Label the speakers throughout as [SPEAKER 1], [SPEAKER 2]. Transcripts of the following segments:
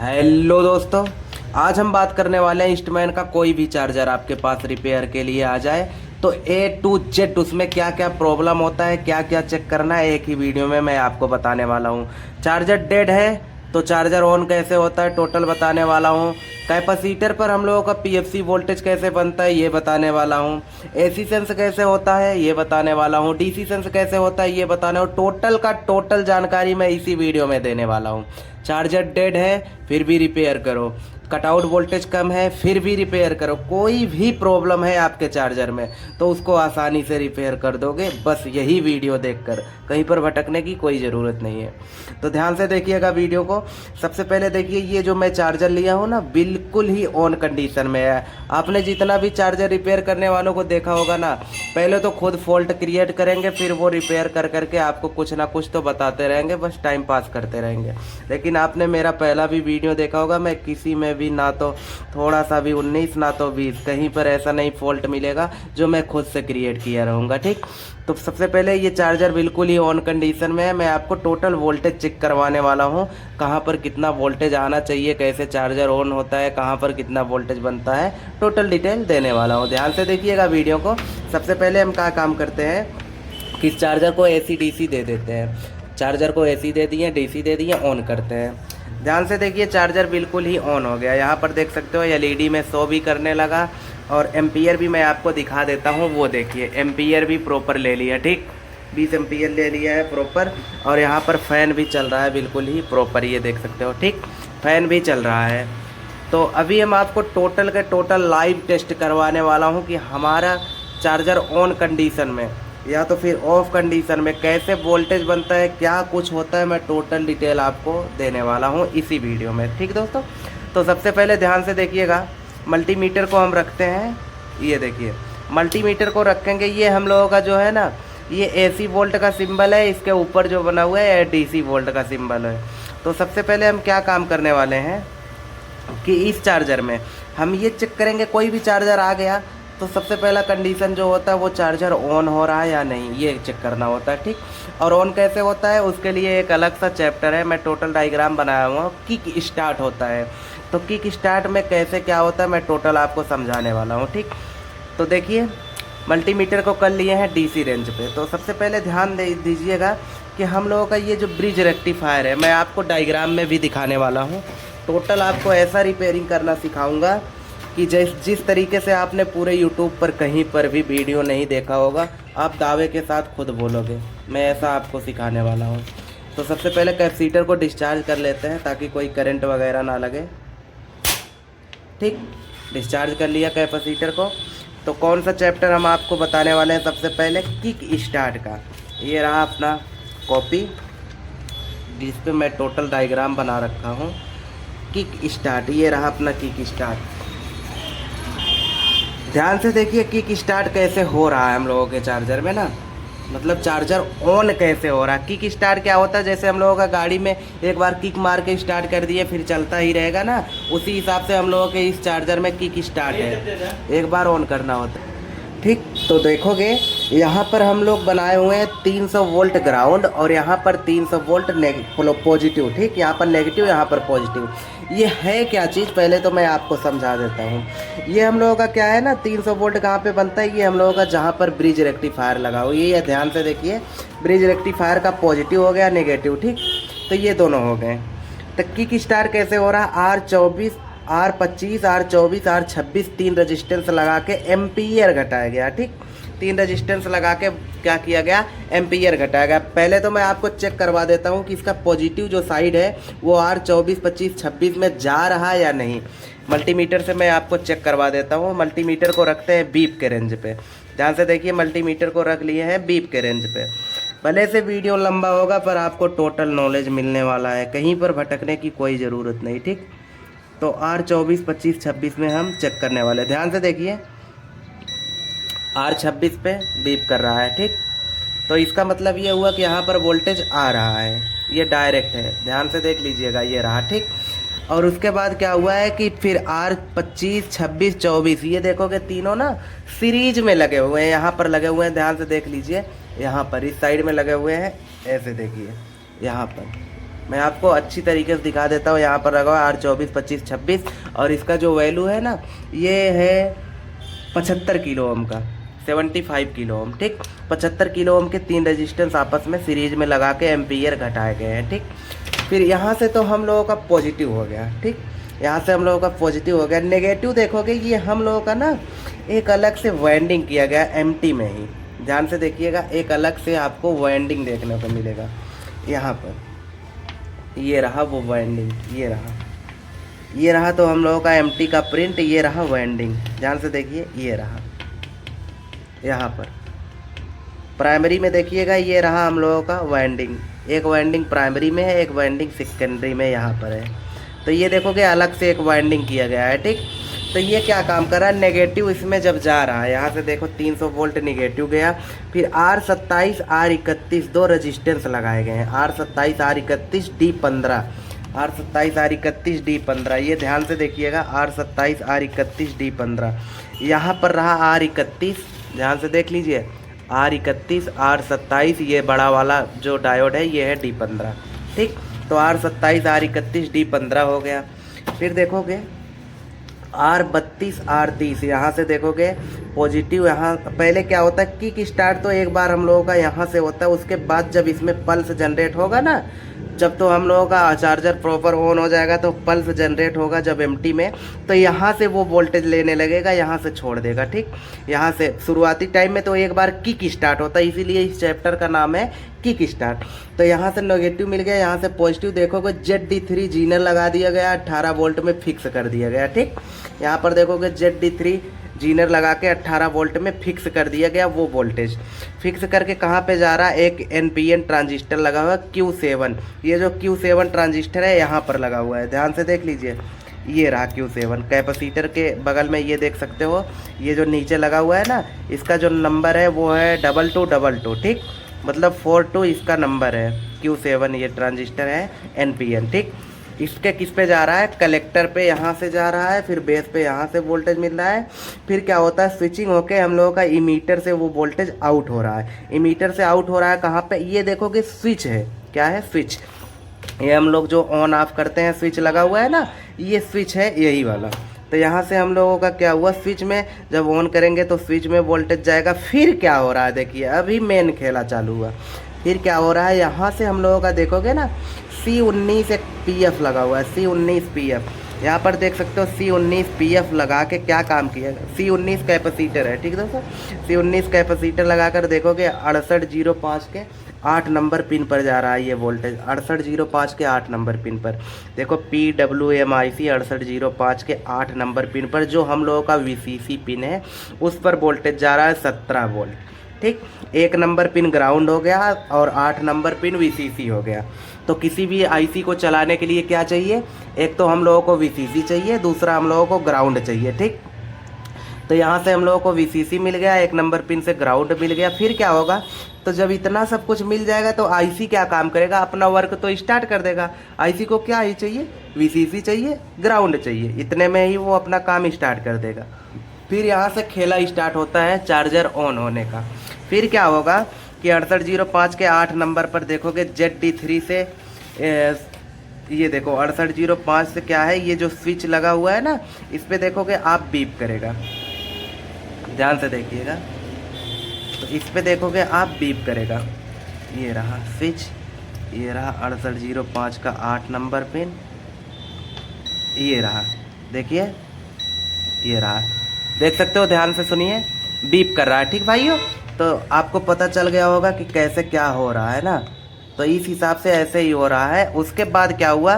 [SPEAKER 1] Hello दोस्तों, आज हम बात करने वाले हैं ईस्टमैन का कोई भी चार्जर आपके पास रिपेयर के लिए आ जाए तो A to Z उसमें क्या क्या प्रॉब्लम होता है, क्या क्या चेक करना है, एक ही वीडियो में मैं आपको बताने वाला हूँ। चार्जर डेड है तो चार्जर ऑन कैसे होता है टोटल बताने वाला हूँ। कैपेसिटर पर हम लोगों का पीएफसी वोल्टेज कैसे बनता है ये बताने वाला हूँ। एसी सेंस कैसे होता है ये बताने वाला हूँ। डीसी सेंस कैसे होता है ये बताने और टोटल का टोटल जानकारी मैं इसी वीडियो में देने वाला हूँ। चार्जर डेड है फिर भी रिपेयर करो, कटआउट वोल्टेज कम है फिर भी रिपेयर करो, कोई भी प्रॉब्लम है आपके चार्जर में तो उसको आसानी से रिपेयर कर दोगे बस यही वीडियो देखकर। कहीं पर भटकने की कोई ज़रूरत नहीं है। तो ध्यान से देखिएगा वीडियो को। सबसे पहले देखिए, ये जो मैं चार्जर लिया हूँ ना बिल्कुल ही ऑन कंडीशन में है। आपने जितना भी चार्जर रिपेयर करने वालों को देखा होगा ना, पहले तो खुद फॉल्ट क्रिएट करेंगे फिर वो रिपेयर कर करके आपको कुछ ना कुछ तो बताते रहेंगे, बस टाइम पास करते रहेंगे। लेकिन आपने मेरा पहला भी वीडियो देखा होगा, मैं किसी में भी ना तो थोड़ा सा भी 19 ना तो 20 कहीं पर ऐसा नहीं फॉल्ट मिलेगा जो मैं खुद से क्रिएट किया रहूँगा। ठीक, तो सबसे पहले ये चार्जर बिल्कुल ही ऑन कंडीशन में है। मैं आपको टोटल वोल्टेज चेक करवाने वाला हूँ, कहाँ पर कितना वोल्टेज आना चाहिए, कैसे चार्जर ऑन होता है, कहाँ पर कितना वोल्टेज बनता है, टोटल डिटेल देने वाला हूँ। ध्यान से देखिएगा वीडियो को। सबसे पहले हम क्या काम करते हैं कि चार्जर को AC DC दे देते हैं। चार्जर को AC दे दिए, DC दे दिए, ऑन करते हैं। ध्यान से देखिए, चार्जर बिल्कुल ही ऑन हो गया। यहाँ पर देख सकते हो LED में शो भी करने लगा और एम्पियर भी मैं आपको दिखा देता हूँ। वो देखिए एम्पियर भी प्रॉपर ले लिया। ठीक, 20 एम्पियर ले लिया है प्रॉपर। और यहाँ पर फ़ैन भी चल रहा है बिल्कुल ही प्रॉपर, ये देख सकते हो। ठीक, फ़ैन भी चल रहा है। तो अभी हम आपको टोटल के टोटल लाइव टेस्ट करवाने वाला हूँ कि हमारा चार्जर ऑन कंडीशन में या तो फिर ऑफ कंडीशन में कैसे वोल्टेज बनता है, क्या कुछ होता है, मैं टोटल डिटेल आपको देने वाला हूँ इसी वीडियो में। ठीक दोस्तों, तो सबसे पहले ध्यान से देखिएगा, मल्टीमीटर को हम रखते हैं। ये देखिए मल्टीमीटर को रखेंगे, ये हम लोगों का जो है ना ये AC वोल्ट का सिंबल है, इसके ऊपर जो बना हुआ है DC वोल्ट का सिंबल है। तो सबसे पहले हम क्या काम करने वाले हैं कि इस चार्जर में हम ये चेक करेंगे, कोई भी चार्जर आ गया तो सबसे पहला कंडीशन जो होता है वो चार्जर ऑन हो रहा है या नहीं, ये चेक करना होता है। ठीक, और ऑन कैसे होता है उसके लिए एक अलग सा चैप्टर है, मैं टोटल डायग्राम बनाया हुआ हूँ। किक स्टार्ट होता है, तो किक स्टार्ट में कैसे क्या होता है मैं टोटल आपको समझाने वाला हूँ। ठीक, तो देखिए मल्टीमीटर को कर लिए हैं DC रेंज पे। तो सबसे पहले ध्यान दे दीजिएगा कि हम लोगों का ये जो ब्रिज रेक्टिफायर है, मैं आपको डायग्राम में भी दिखाने वाला हूँ। टोटल आपको ऐसा रिपेयरिंग करना सिखाऊंगा कि जिस तरीके से आपने पूरे YouTube पर कहीं पर भी वीडियो नहीं देखा होगा, आप दावे के साथ खुद बोलोगे, मैं ऐसा आपको सिखाने वाला हूँ। तो सबसे पहले कैपेसिटर को डिस्चार्ज कर लेते हैं ताकि कोई करंट वगैरह ना लगे। ठीक, डिस्चार्ज कर लिया कैपेसिटर को। तो कौन सा चैप्टर हम आपको बताने वाले हैं, सबसे पहले किक स्टार्ट का। ये रहा अपना कॉपी जिस पे मैं टोटल डायग्राम बना रखा हूँ। किक स्टार्ट, ये रहा अपना किक स्टार्ट। ध्यान से देखिए किक स्टार्ट कैसे हो रहा है हम लोगों के चार्जर में ना, मतलब चार्जर ऑन कैसे हो रहा है। किक स्टार्ट क्या होता है, जैसे हम लोगों का गाड़ी में एक बार किक मार के स्टार्ट कर दिए फिर चलता ही रहेगा ना, उसी हिसाब से हम लोगों के इस चार्जर में किक स्टार्ट है, एक बार ऑन करना होता है। ठीक, तो देखोगे यहाँ पर हम लोग बनाए हुए हैं 300 वोल्ट ग्राउंड और यहाँ पर 300 वोल्ट पॉजिटिव। ठीक, यहाँ पर नेगेटिव, यहाँ पर पॉजिटिव। ये है क्या चीज़ पहले तो मैं आपको समझा देता हूँ। ये हम लोगों का क्या है ना, 300 वोल्ट कहाँ पे बनता है, ये हम लोगों का जहाँ पर ब्रिज रेक्टिफायर लगा हो, ये ध्यान से देखिए। ब्रिज रेक्टिफायर का पॉजिटिव हो गया, नेगेटिव। ठीक, तो ये दोनों हो गए। तो किक स्टार्ट कैसे हो रहा है, R24 R25 R24 R26 तीन रजिस्टेंस लगा के एम्पियर घटाया गया। ठीक, 3 रजिस्टेंस लगा के क्या किया गया, एम्पियर घटाया गया। पहले तो मैं आपको चेक करवा देता हूँ कि इसका पॉजिटिव जो साइड है वो R24 25 26 में जा रहा है या नहीं। मल्टीमीटर से मैं आपको चेक करवा देता हूँ। मल्टीमीटर को रखते हैं बीप के रेंज पे। ध्यान से देखिए, मल्टीमीटर को रख लिए हैं बीप के रेंज पे। भले से वीडियो लंबा होगा पर आपको टोटल नॉलेज मिलने वाला है, कहीं पर भटकने की कोई ज़रूरत नहीं। ठीक, तो R24 25 26 में हम चेक करने वाले। ध्यान से देखिए R26 पे बीप कर रहा है। ठीक, तो इसका मतलब ये हुआ कि यहाँ पर वोल्टेज आ रहा है, ये डायरेक्ट है। ध्यान से देख लीजिएगा, ये रहा। ठीक, और उसके बाद क्या हुआ है कि फिर R25 26 24 ये देखोगे तीनों ना सीरीज में लगे हुए हैं, यहाँ पर लगे हुए हैं। ध्यान से देख लीजिए, यहाँ पर इस साइड में लगे हुए हैं, ऐसे देखिए यहाँ पर मैं आपको अच्छी तरीके से दिखा देता हूँ। यहाँ पर लगा हुआ R24 25 26 और इसका जो वैल्यू है ना ये है 75 किलो ओम का, 75 किलो ओम। ठीक, 75 किलो ओम के 3 रेजिस्टेंस आपस में सीरीज में लगा के एम्पियर घटाए गए हैं। ठीक, फिर यहाँ से तो हम लोगों का पॉजिटिव हो गया। ठीक, यहाँ से हम लोगों का पॉजिटिव हो गया। नेगेटिव देखोगे ये हम लोगों का ना एक अलग से वाइंडिंग किया गया एमटी में ही, ध्यान से देखिएगा, एक अलग से आपको वाइंडिंग देखने को मिलेगा यहाँ पर। ये रहा वो वाइंडिंग, ये रहा तो हम लोगों का एमटी का प्रिंट, ये रहा वाइंडिंग, ध्यान से देखिए, ये रहा यहाँ पर। प्राइमरी में देखिएगा ये रहा हम लोगों का वाइंडिंग, एक वाइंडिंग प्राइमरी में है, एक वाइंडिंग सेकेंडरी में यहाँ पर है। तो ये देखोगे अलग से एक वाइंडिंग किया गया है। ठीक, तो ये क्या काम कर रहा है, नेगेटिव इसमें जब जा रहा है, यहाँ से देखो 300 वोल्ट नेगेटिव गया, फिर R27 R31 दो रेजिस्टेंस लगाए गए हैं, R27 R31 D15, R27 R31 D15, ये ध्यान से देखिएगा, R27 R31 D15। यहाँ पर रहा R31, ध्यान से देख लीजिए, R31 R27, ये बड़ा वाला जो डायोड है ये है D15। ठीक, तो R27 R31 D15 हो गया। फिर देखोगे R32 R30, यहाँ से देखोगे पॉजिटिव। यहाँ पहले क्या होता है, किक स्टार्ट तो एक बार हम लोगों का यहाँ से होता है, उसके बाद जब इसमें पल्स जनरेट होगा ना, जब तो हम लोगों का चार्जर प्रॉपर ऑन हो जाएगा तो पल्स जनरेट होगा जब एमटी में, तो यहाँ से वो वोल्टेज लेने लगेगा, यहाँ से छोड़ देगा। ठीक, यहाँ से शुरुआती टाइम में तो एक बार किक स्टार्ट होता है, इसीलिए इस चैप्टर का नाम है किक स्टार्ट। तो यहाँ से नेगेटिव मिल गया, यहाँ से पॉजिटिव देखोगे ZD3 जीनर लगा दिया गया, 18 वोल्ट में फिक्स कर दिया गया। ठीक, यहाँ पर देखोगे ZD3 जीनर लगा के 18 वोल्ट में फिक्स कर दिया गया। वो वोल्टेज फिक्स करके कहाँ पे जा रहा है, एक NPN ट्रांजिस्टर लगा हुआ है Q7, ये जो Q7 ट्रांजिस्टर है यहाँ पर लगा हुआ है, ध्यान से देख लीजिए, ये रहा Q7। कैपेसिटर के बगल में ये देख सकते हो, ये जो नीचे लगा हुआ है ना, इसका जो नंबर है वो है 2222। ठीक, मतलब 42 इसका नंबर है, Q7 ये ट्रांजिस्टर है NPN। ठीक, इसके किस पे जा रहा है, कलेक्टर पे यहाँ से जा रहा है, फिर बेस पे यहाँ से वोल्टेज मिल रहा है। फिर क्या होता है, स्विचिंग होके हम लोगों का इमीटर से वो वोल्टेज आउट हो रहा है। इमीटर से आउट हो रहा है कहाँ पे, ये देखोगे स्विच है, क्या है, स्विच। ये हम लोग जो ऑन ऑफ करते हैं स्विच लगा हुआ है ना, ये स्विच है यही वाला। तो यहाँ से हम लोगों का क्या हुआ, स्विच में जब ऑन करेंगे तो स्विच में वोल्टेज जाएगा। फिर क्या हो रहा है देखिए, अभी मेन खेला चालू हुआ। फिर क्या हो रहा है, यहाँ से हम लोगों का देखोगे ना C19 एक PF लगा हुआ है, C19 PF, यहाँ पर देख सकते हो C19 PF लगा के क्या काम किया। C19 कैपेसिटर है, ठीक है दोस्तों, C19 कैपेसिटर लगाकर देखोगे 6805 के 8 नंबर पिन पर जा रहा है ये वोल्टेज, 6805 के 8 नंबर पिन पर। देखो PWMIC 6805 के 8 नंबर पिन पर जो हम लोगों का VCC पिन है उस पर वोल्टेज जा रहा है 17 वोल्ट। ठीक, 1 नंबर पिन ग्राउंड हो गया और 8 नंबर पिन VCC हो गया। तो किसी भी आईसी को चलाने के लिए क्या चाहिए, एक तो हम लोगों को VCC चाहिए, दूसरा हम लोगों को ग्राउंड चाहिए। ठीक, तो यहाँ से हम लोगों को VCC मिल गया, 1 नंबर पिन से ग्राउंड मिल गया। फिर क्या होगा, तो जब इतना सब कुछ मिल जाएगा तो आईसी क्या काम करेगा, अपना वर्क तो स्टार्ट कर देगा। आईसी को क्या ही चाहिए, VCC चाहिए, ग्राउंड चाहिए, इतने में ही वो अपना काम स्टार्ट कर देगा। फिर यहाँ से खेला स्टार्ट होता है चार्जर ऑन होने का। फिर क्या होगा कि 6805 के 8 नंबर पर देखोगे ZD3 से ये देखो 6805 से क्या है, ये जो स्विच लगा हुआ है ना, इस पे देखोगे आप बीप करेगा, ध्यान से देखिएगा, तो इस पे देखोगे आप बीप करेगा। ये रहा स्विच, ये रहा 6805 का 8 नंबर पिन, ये रहा, देखिए ये रहा, देख सकते हो, ध्यान से सुनिए, बीप कर रहा है। ठीक भाइयों, तो आपको पता चल गया होगा कि कैसे क्या हो रहा है ना, तो इस हिसाब से ऐसे ही हो रहा है। उसके बाद क्या हुआ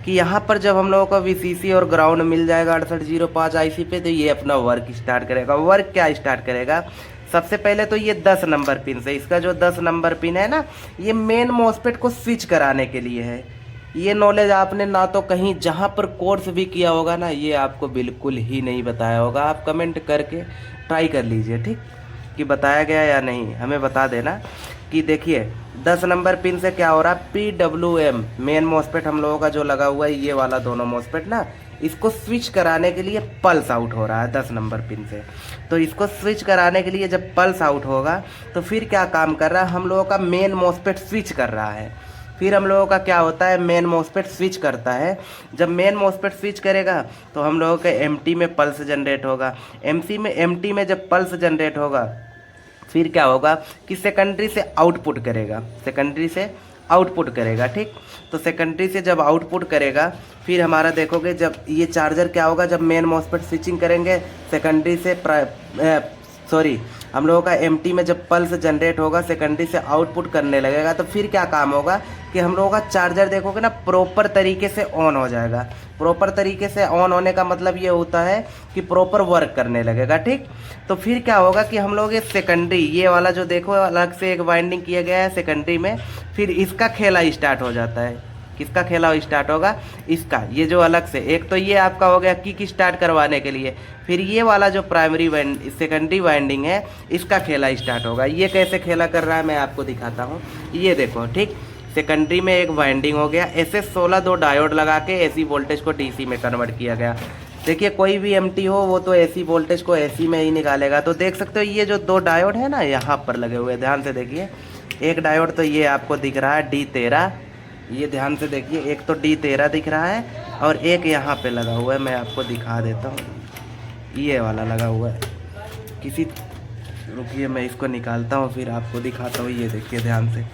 [SPEAKER 1] कि यहाँ पर जब हम लोगों को VCC और ग्राउंड मिल जाएगा 6805 आईसी पे, तो ये अपना वर्क स्टार्ट करेगा। वर्क क्या स्टार्ट करेगा, सबसे पहले तो ये 10 नंबर पिन से, इसका जो 10 नंबर पिन है ना, ये मेन मॉसफेट को स्विच कराने के लिए है। ये नॉलेज आपने ना तो कहीं जहाँ पर कोर्स भी किया होगा ना, ये आपको बिल्कुल ही नहीं बताया होगा। आप कमेंट करके ट्राई कर लीजिए, ठीक, कि बताया गया या नहीं, हमें बता देना। कि देखिए 10 नंबर पिन से क्या हो रहा है, PWM मेन मॉसफेट हम लोगों का जो लगा हुआ है, ये वाला दोनों मॉसफेट ना, इसको स्विच कराने के लिए पल्स आउट हो रहा है 10 नंबर पिन से। तो इसको स्विच कराने के लिए जब पल्स आउट होगा तो फिर क्या काम कर रहा है, हम लोगों का मेन मॉसफेट स्विच कर रहा है। फिर हम लोगों का क्या होता है, मेन मॉस्फेट स्विच करता है। जब मेन मॉस्फेट स्विच करेगा तो हम लोगों के एमटी में पल्स जनरेट होगा। एमटी में जब पल्स जनरेट होगा फिर क्या होगा कि सेकेंडरी से आउटपुट करेगा, सेकेंडरी से आउटपुट करेगा। ठीक, तो सेकेंडरी से जब आउटपुट करेगा फिर हमारा देखोगे जब ये चार्जर क्या होगा, जब मेन मॉस्फेट स्विचिंग करेंगे सेकेंडरी से हम लोगों का एमटी में जब पल्स जनरेट होगा सेकेंडरी से आउटपुट करने लगेगा तो फिर क्या काम होगा कि हम लोगों का चार्जर देखोगे ना प्रॉपर तरीके से ऑन हो जाएगा। प्रॉपर तरीके से ऑन होने का मतलब ये होता है कि प्रॉपर वर्क करने लगेगा। ठीक, तो फिर क्या होगा कि हम लोग ये सेकेंडरी, ये वाला जो देखो अलग से एक वाइंडिंग किया गया है सेकेंडरी में, फिर इसका खेला स्टार्ट हो जाता है। किसका खेला स्टार्ट होगा, इसका, ये जो अलग से, एक तो ये आपका हो गया किक स्टार्ट करवाने के लिए, फिर ये वाला जो प्राइमरी सेकेंडरी वाइंडिंग है इसका खेला स्टार्ट होगा। ये कैसे खेला कर रहा है मैं आपको दिखाता हूँ। ये देखो, ठीक, सेकेंडरी में एक वाइंडिंग हो गया, ऐसे 16 दो डायोड लगा के एसी वोल्टेज को डीसी में कन्वर्ट किया गया। देखिए कोई भी एमटी हो वो तो एसी वोल्टेज को एसी में ही निकालेगा। तो देख सकते हो ये जो दो डायोड है ना यहाँ पर लगे हुए, ध्यान से देखिए। एक डायोड तो ये आपको दिख रहा है D13, ये ध्यान से देखिए, एक तो D13 दिख रहा है और एक यहाँ पे लगा हुआ है, मैं आपको दिखा देता हूँ, ये वाला लगा हुआ है। रुकिए मैं इसको निकालता हूँ फिर आपको दिखाता हूँ। ये देखिए ध्यान से,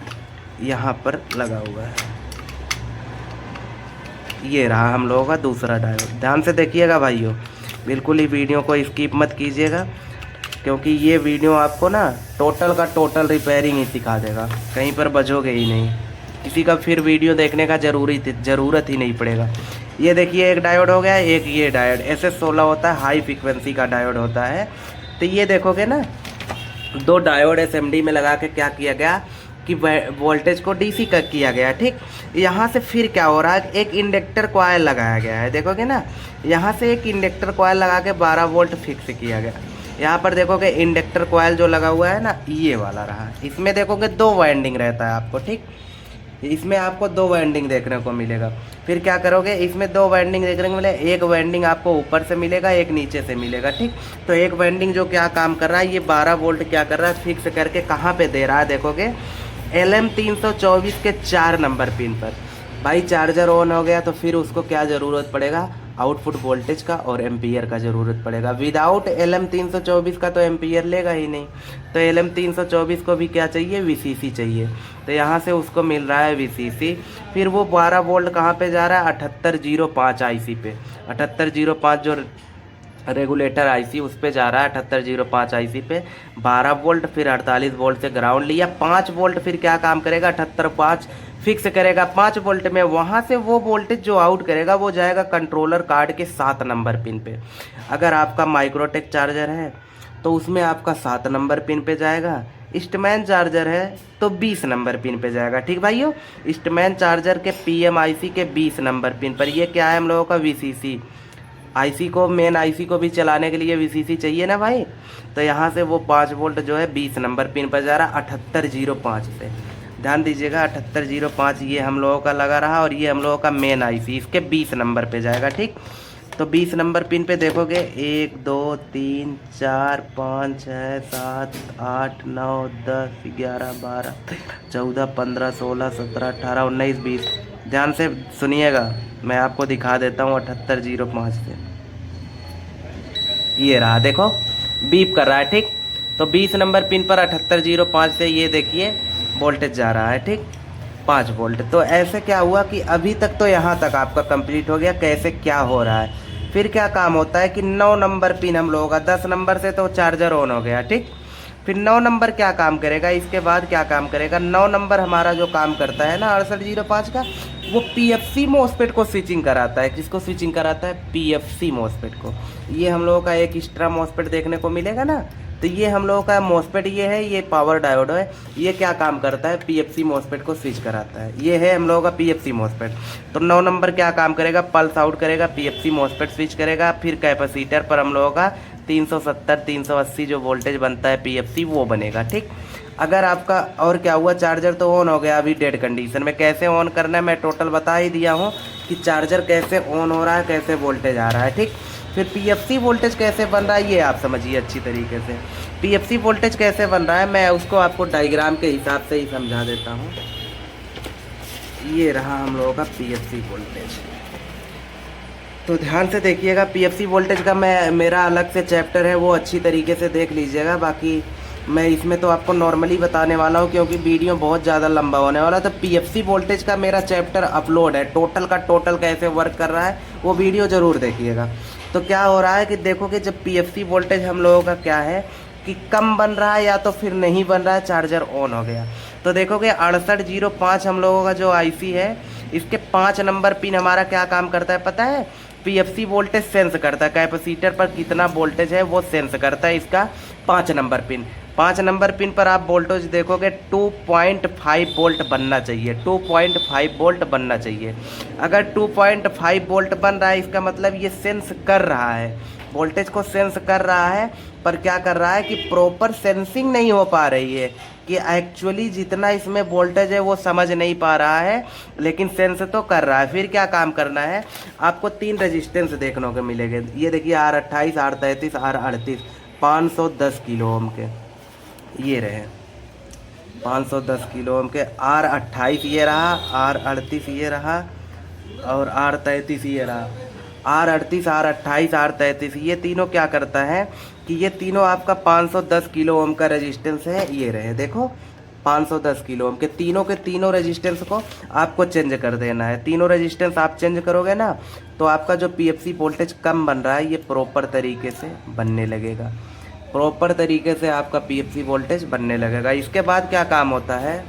[SPEAKER 1] यहाँ पर लगा हुआ है, ये रहा हम लोगों का दूसरा डायोड। ध्यान से देखिएगा भाइयों, बिल्कुल ही वीडियो को स्किप मत कीजिएगा, क्योंकि ये वीडियो आपको ना टोटल का टोटल रिपेयरिंग ही सिखा देगा, कहीं पर बचोगे ही नहीं, किसी का फिर वीडियो देखने का ज़रूरत ही नहीं पड़ेगा। ये देखिए एक डायोड हो गया, एक ये डायोड, SS16 होता है, हाई फ्रीक्वेंसी का डायोड होता है। तो ये देखोगे ना दो डायोड SMD में लगा के क्या किया गया कि वोल्टेज को डीसी का किया गया। ठीक, यहाँ से फिर क्या हो रहा है, एक इंडक्टर कॉइल लगाया गया है, देखोगे ना यहाँ से एक इंडक्टर कॉइल लगा के 12 वोल्ट फिक्स किया गया। यहाँ पर देखोगे इंडक्टर कॉइल जो लगा हुआ है ना, ये वाला रहा, इसमें देखोगे 2 वाइंडिंग रहता है आपको। ठीक, इसमें आपको 2 वाइंडिंग देखने को मिलेगा। फिर क्या करोगे, इसमें 2 वाइंडिंग देखने को मिले, एक वाइंडिंग आपको ऊपर से मिलेगा, एक नीचे से मिलेगा। ठीक, तो एक वाइंडिंग जो क्या काम कर रहा है, ये 12 वोल्ट क्या कर रहा है, फिक्स करके कहाँ पे दे रहा है, देखोगे LM324 के 4 नंबर पिन पर। भाई चार्जर ऑन हो गया तो फिर उसको क्या ज़रूरत पड़ेगा, आउटपुट वोल्टेज का और एम्पियर का ज़रूरत पड़ेगा। विदाउट LM324 का तो एम्पियर लेगा ही नहीं, तो LM324 को भी क्या चाहिए, VCC चाहिए। तो यहाँ से उसको मिल रहा है VCC। फिर वो 12 वोल्ट कहाँ पे जा रहा है, 7805 IC पे, 7805 जो रेगुलेटर आईसी उस पे जा रहा है, 7805 IC पे 12 वोल्ट, फिर 48 वोल्ट से ग्राउंड लिया, 5 वोल्ट फिर क्या काम करेगा, 78.5 फिक्स करेगा 5 वोल्ट में। वहाँ से वो वोल्टेज जो आउट करेगा वो जाएगा कंट्रोलर कार्ड के 7 नंबर पिन पे। अगर आपका माइक्रोटेक चार्जर है तो उसमें आपका 7 नंबर पिन पे जाएगा, ईस्टमैन चार्जर है तो 20 नंबर पिन पे जाएगा। ठीक भाइयों, ईस्टमैन चार्जर के PMIC के 20 नंबर पिन पर। ये क्या है हम लोगों का VCC। आईसी को, मेन आईसी को भी चलाने के लिए VCC चाहिए ना भाई, तो यहाँ से वो 5 वोल्ट जो है 20 नंबर पिन पर जा रहा है 7805 से। ध्यान दीजिएगा 7805 ये हम लोगों का लगा रहा और ये हम लोगों का मेन आईसी इसके 20 नंबर पे जाएगा। ठीक, तो 20 नंबर पिन पे देखोगे 1 2 3 4 5 6 7 8 9 10 11 12 14 15 16 17 18 19 20। ध्यान से सुनिएगा, मैं आपको दिखा देता हूँ 7805 से। ये रहा, देखो बीप कर रहा है। ठीक, तो 20 नंबर पिन पर 7805 से ये देखिए वोल्टेज जा रहा है। ठीक, 5 वोल्ट। तो ऐसे क्या हुआ कि अभी तक तो यहाँ तक आपका कंप्लीट हो गया। कैसे क्या हो रहा है, फिर क्या काम होता है कि 9 नंबर पिन हम लोगों का, 10 नंबर से तो चार्जर ऑन हो गया। ठीक, फिर 9 नंबर क्या काम करेगा, इसके बाद क्या काम करेगा, 9 नंबर हमारा जो काम करता है ना 6805 का, वो PFC मॉस्फेट को स्विचिंग कराता है। किसको स्विचिंग कराता है, PFC मॉस्फेट को। ये हम लोगों का एक एक्स्ट्रा मॉस्फेट देखने को मिलेगा ना, तो ये हम लोगों का मॉस्फेट ये है, ये पावर डायोड है। ये क्या काम करता है, PFC मॉस्फेट को स्विच कराता है। ये है हम लोगों का PFC मॉस्फेट। तो 9 नंबर क्या काम करेगा, पल्स आउट करेगा, PFC मॉस्फेट स्विच करेगा। फिर कैपेसिटर पर हम लोगों का 370 380 जो वोल्टेज बनता है PFC वो बनेगा। ठीक, अगर आपका और क्या हुआ, चार्जर तो ऑन हो गया अभी डेड कंडीशन में। कैसे ऑन करना है मैं टोटल बता ही दिया हूँ कि चार्जर कैसे ऑन हो रहा है, कैसे वोल्टेज आ रहा है। ठीक, फिर PFC वोल्टेज कैसे बन रहा है ये आप समझिए अच्छी तरीके से। PFC वोल्टेज कैसे बन रहा है मैं उसको आपको डायग्राम के हिसाब से ही समझा देता हूँ। ये रहा हम लोगों का पीएफसी वोल्टेज। तो ध्यान से देखिएगा, पीएफसी वोल्टेज का मेरा अलग से चैप्टर है, वो अच्छी तरीके से देख लीजिएगा। बाकी मैं इसमें तो आपको नॉर्मली बताने वाला हूँ क्योंकि वीडियो बहुत ज़्यादा लंबा होने वाला। तो पीएफसी वोल्टेज का मेरा चैप्टर अपलोड है, टोटल का टोटल कैसे वर्क कर रहा है वो वीडियो ज़रूर देखिएगा। तो क्या हो रहा है कि देखो कि जब पीएफसी वोल्टेज हम लोगों का क्या है कि कम बन रहा है या तो फिर नहीं बन रहा है, चार्जर ऑन हो गया। तो देखोगे 6805 हम लोगों का जो आईसी है, इसके 5 नंबर पिन हमारा क्या काम करता है पता है? पीएफसी वोल्टेज सेंस करता है, कैपेसिटर पर कितना वोल्टेज है वो सेंस करता है इसका 5 नंबर पिन। 5 नंबर पिन पर आप वोल्टेज देखोगे 2.5 वोल्ट बनना चाहिए, 2.5 वोल्ट बनना चाहिए। अगर 2.5 वोल्ट बन रहा है इसका मतलब ये सेंस कर रहा है, वोल्टेज को सेंस कर रहा है। पर क्या कर रहा है कि प्रॉपर सेंसिंग नहीं हो पा रही है, कि एक्चुअली जितना इसमें वोल्टेज है वो समझ नहीं पा रहा है, लेकिन सेंस तो कर रहा है। फिर क्या काम करना है, आपको 3 रेजिस्टेंस देखने को मिलेंगे। ये देखिए R28, R33, R38, 510 kilo ohm के ये रहे, 510 किलो ओम के। R28 ये रहा, R38 ये रहा और R33 ये रहा। R38, R28, R33 ये तीनों क्या करता है कि ये तीनों आपका 510 किलो ओम का रेजिस्टेंस है। ये रहे देखो 510 किलो ओम के तीनों रेजिस्टेंस को आपको चेंज कर देना है। तीनों रेजिस्टेंस आप चेंज करोगे ना तो आपका जो पीएफसी वोल्टेज कम बन रहा है ये प्रॉपर तरीके से बनने लगेगा, प्रॉपर तरीके से आपका पीएफसी वोल्टेज बनने लगेगा। इसके बाद क्या काम होता है,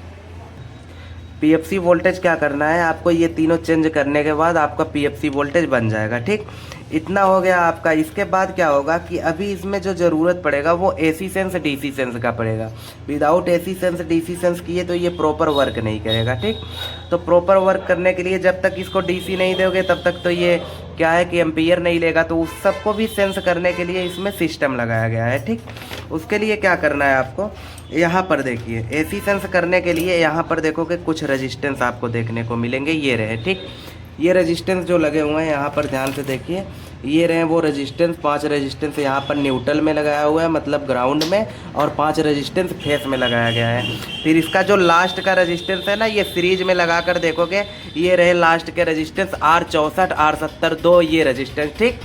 [SPEAKER 1] पीएफसी वोल्टेज क्या करना है आपको, ये तीनों चेंज करने के बाद आपका पीएफसी वोल्टेज बन जाएगा। ठीक, इतना हो गया आपका। इसके बाद क्या होगा कि अभी इसमें जो ज़रूरत पड़ेगा वो एसी सेंस डीसी सेंस का पड़ेगा। Without AC sense DC sense किए तो ये प्रॉपर वर्क नहीं करेगा। ठीक, तो प्रॉपर वर्क करने के लिए जब तक इसको डीसी नहीं दोगे तब तक तो ये क्या है कि एम्पियर नहीं लेगा। तो उस सबको भी सेंस करने के लिए इसमें सिस्टम लगाया गया है। ठीक, उसके लिए क्या करना है आपको, यहाँ पर देखिए एसी सेंस करने के लिए यहाँ पर देखोगे कुछ रेजिस्टेंस आपको देखने को मिलेंगे। ये रहे, ठीक, ये रेजिस्टेंस जो लगे हुए हैं यहाँ पर ध्यान से देखिए, ये रहे वो रेजिस्टेंस। 5 रेजिस्टेंस यहाँ पर न्यूट्रल में लगाया हुआ है, मतलब ग्राउंड में, और 5 रेजिस्टेंस फेस में लगाया गया है। फिर इसका जो लास्ट का रेजिस्टेंस है ना, ये सीरीज में लगा कर देखोगे, ये रहे लास्ट के रेजिस्टेंस R64, R70 2 ये रेजिस्टेंस। ठीक,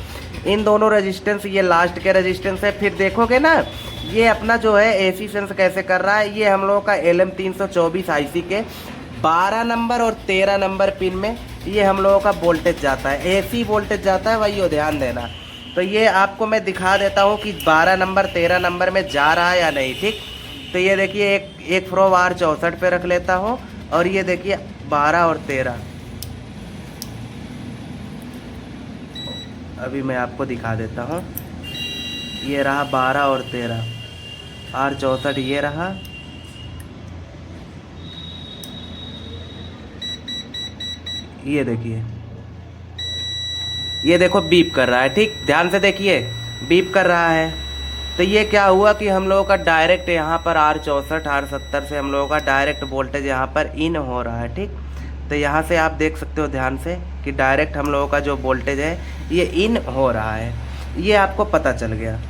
[SPEAKER 1] इन दोनों रेजिस्टेंस ये लास्ट के रेजिस्टेंस है। फिर देखोगे ना ये अपना जो है एसी सेंस कैसे कर रहा है, ये हम लोगों का LM324 आईसी के 12 नंबर और 13 नंबर पिन में ये हम लोगों का वोल्टेज जाता है, एसी वोल्टेज जाता है, वही हो ध्यान देना। तो ये आपको मैं दिखा देता हूँ कि 12 नंबर 13 नंबर में जा रहा है या नहीं। ठीक, तो ये देखिए एक फ्रोब R64 पे रख लेता हूँ और ये देखिए 12 और 13, अभी मैं आपको दिखा देता हूँ। ये रहा 12 और 13, R64 ये रहा, ये देखिए, ये देखो बीप कर रहा है। ठीक, ध्यान से देखिए बीप कर रहा है। तो ये क्या हुआ कि हम लोगों का डायरेक्ट यहाँ पर R64 R70 से हम लोगों का डायरेक्ट वोल्टेज यहाँ पर इन हो रहा है। ठीक, तो यहाँ से आप देख सकते हो ध्यान से कि डायरेक्ट हम लोगों का जो वोल्टेज है ये इन हो रहा है, ये आपको पता चल गया।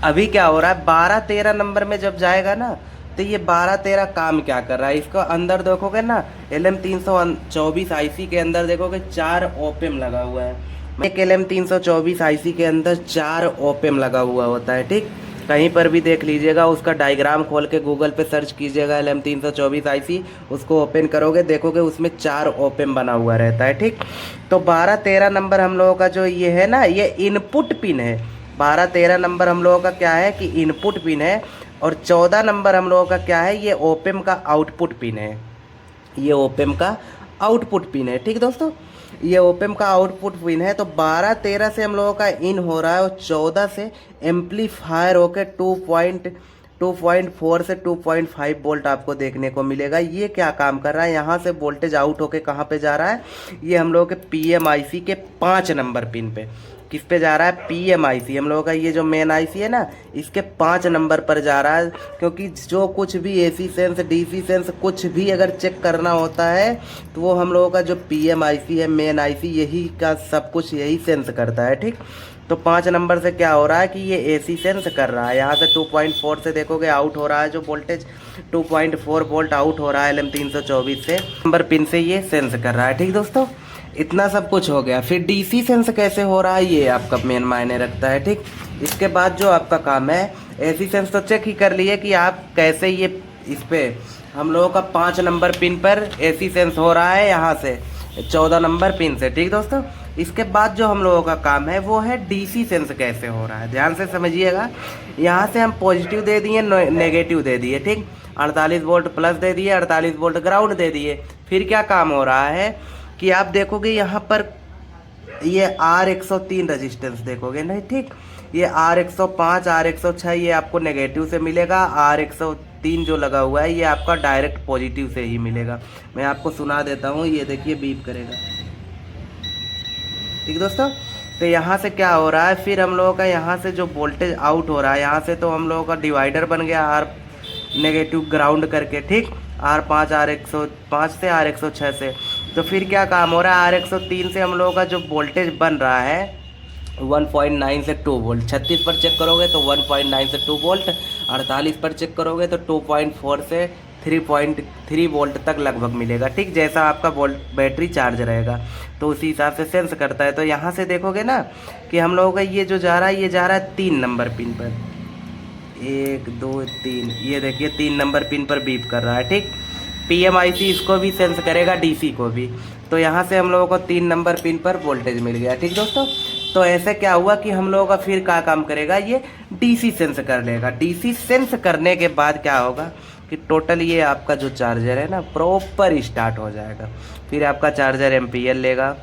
[SPEAKER 1] अभी क्या हो रहा है 12-13 नंबर में जब जाएगा ना तो ये 12-13 काम क्या कर रहा है, इसको अंदर देखोगे ना LM324 आईसी के अंदर देखोगे 4 ओपेम लगा हुआ है। एक LM324 आईसी के अंदर 4 ओपेम लगा हुआ होता है। ठीक, कहीं पर भी देख लीजिएगा, उसका डायग्राम खोल के गूगल पे सर्च कीजिएगा LM324 आईसी, उसको ओपन करोगे देखोगे उसमें 4 ओपेम बना हुआ रहता है। ठीक, तो 12-13 नंबर हम लोगों का जो ये है ना, ये इनपुट पिन है। 12-13 नंबर हम लोगों का क्या है कि इनपुट पिन है, और 14 नंबर हम लोगों का क्या है, ये ओपेम का आउटपुट पिन है। ये ओपेम का आउटपुट पिन है। ठीक दोस्तों, ये ओपेम का आउटपुट पिन है। तो 12-13 से हम लोगों का इन हो रहा है और 14 से एम्पलीफायर होकर 2.4 से 2.5 वोल्ट आपको देखने को मिलेगा। ये क्या काम कर रहा है, यहाँ से वोल्टेज आउट होके कहाँ पे जा रहा है, ये हम लोगों के PMIC के 5 नंबर पिन पे। किस पे जा रहा है, PMIC हम लोगों का ये जो मेन आईसी है ना, इसके 5 नंबर पर जा रहा है। क्योंकि जो कुछ भी AC सेंस, DC सेंस कुछ भी अगर चेक करना होता है तो वो हम लोगों का जो PMIC है, मेन आईसी, यही का सब कुछ यही सेंस करता है। ठीक, तो 5 नंबर से क्या हो रहा है कि ये AC सेंस कर रहा है। यहाँ से 2.4 से देखोगे आउट हो रहा है जो वोल्टेज, 2.4 वोल्ट आउट हो रहा है LM324 से, नंबर पिन से ये सेंस कर रहा है। ठीक दोस्तों, इतना सब कुछ हो गया। फिर DC सेंस कैसे हो रहा है ये आपका मेन मायने रखता है। ठीक, इसके बाद जो आपका काम है, AC सेंस तो चेक ही कर लिए कि आप कैसे ये इस पे हम लोगों का 5 नंबर पिन पर AC सेंस हो रहा है, यहाँ से 14 नंबर पिन से। ठीक दोस्तों, इसके बाद जो हम लोगों का काम है वो है DC सेंस कैसे हो रहा है। ध्यान से समझिएगा, यहाँ से हम पॉजिटिव दे दिए, नेगेटिव दे दिए। ठीक, 48 वोल्ट प्लस दे दिए, 48 वोल्ट ग्राउंड दे दिए। फिर क्या काम हो रहा है कि आप देखोगे यहाँ पर ये R103 रजिस्टेंस देखोगे नहीं। ठीक, ये R105, R106 ये आपको नेगेटिव से मिलेगा, R103 जो लगा हुआ है ये आपका डायरेक्ट पॉजिटिव से ही मिलेगा। मैं आपको सुना देता हूँ, ये देखिए बीप करेगा। ठीक दोस्तों, तो यहाँ से क्या हो रहा है, फिर हम लोगों का यहाँ से जो वोल्टेज आउट हो रहा है, यहाँ से तो हम लोगों का डिवाइडर बन गया R नेगेटिव ग्राउंड करके। ठीक, R5, R105 से R106 से। तो फिर क्या काम हो रहा है, R103 से हम लोगों का जो वोल्टेज बन रहा है 1.9 से 2 वोल्ट, 36 पर चेक करोगे तो 1.9 से 2 वोल्ट, 48 पर चेक करोगे तो 2.4 से 3.3 वोल्ट तक लगभग मिलेगा। ठीक, जैसा आपका वोल्ट बैटरी चार्ज रहेगा तो उसी हिसाब से सेंस करता है। तो यहाँ से देखोगे ना कि हम लोगों का ये जो जा रहा है, ये जा रहा है 3 नंबर पिन पर, 1 2 3, ये देखिए 3 नंबर पिन पर बीप कर रहा है। ठीक, PMIC इसको भी सेंस करेगा, DC को भी। तो यहाँ से हम लोगों को 3 नंबर पिन पर वोल्टेज मिल गया। ठीक दोस्तों, तो ऐसे क्या हुआ कि हम लोगों का फिर क्या काम करेगा, ये DC सेंस कर लेगा। DC सेंस करने के बाद क्या होगा कि टोटल ये आपका जो चार्जर है ना प्रॉपर स्टार्ट हो जाएगा। फिर आपका चार्जर एम्पियर लेगा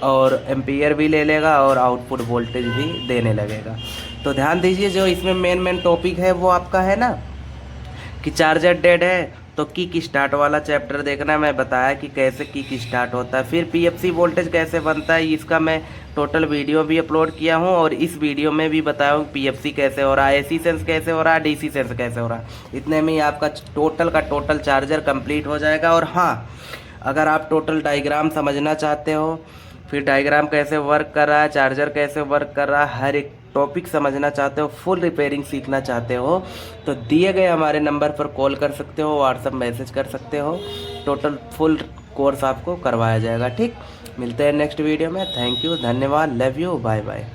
[SPEAKER 1] और एम्पियर भी ले लेगा और आउटपुट वोल्टेज भी देने लगेगा। तो ध्यान दीजिए, जो इसमें मेन टॉपिक है वो आपका है ना कि चार्जर डेड है तो किक स्टार्ट वाला चैप्टर देखना। मैं बताया कि कैसे किक स्टार्ट होता है, फिर PFC वोल्टेज कैसे बनता है, इसका मैं टोटल वीडियो भी अपलोड किया हूं और इस वीडियो में भी बताया हूँ PFC कैसे हो रहा है, AC सेंस कैसे हो रहा है, DC सेंस कैसे हो रहा है। इतने में ही आपका टोटल का टोटल चार्जर कंप्लीट हो जाएगा। और हाँ, अगर आप टोटल डायग्राम समझना चाहते हो, फिर डायग्राम कैसे वर्क कर रहा है, चार्जर कैसे वर्क कर रहा है, हर एक टॉपिक समझना चाहते हो, फुल रिपेयरिंग सीखना चाहते हो, तो दिए गए हमारे नंबर पर कॉल कर सकते हो, व्हाट्सएप मैसेज कर सकते हो। टोटल फुल कोर्स आपको करवाया जाएगा। ठीक, मिलते हैं नेक्स्ट वीडियो में। थैंक यू, धन्यवाद, लव यू, बाय बाय।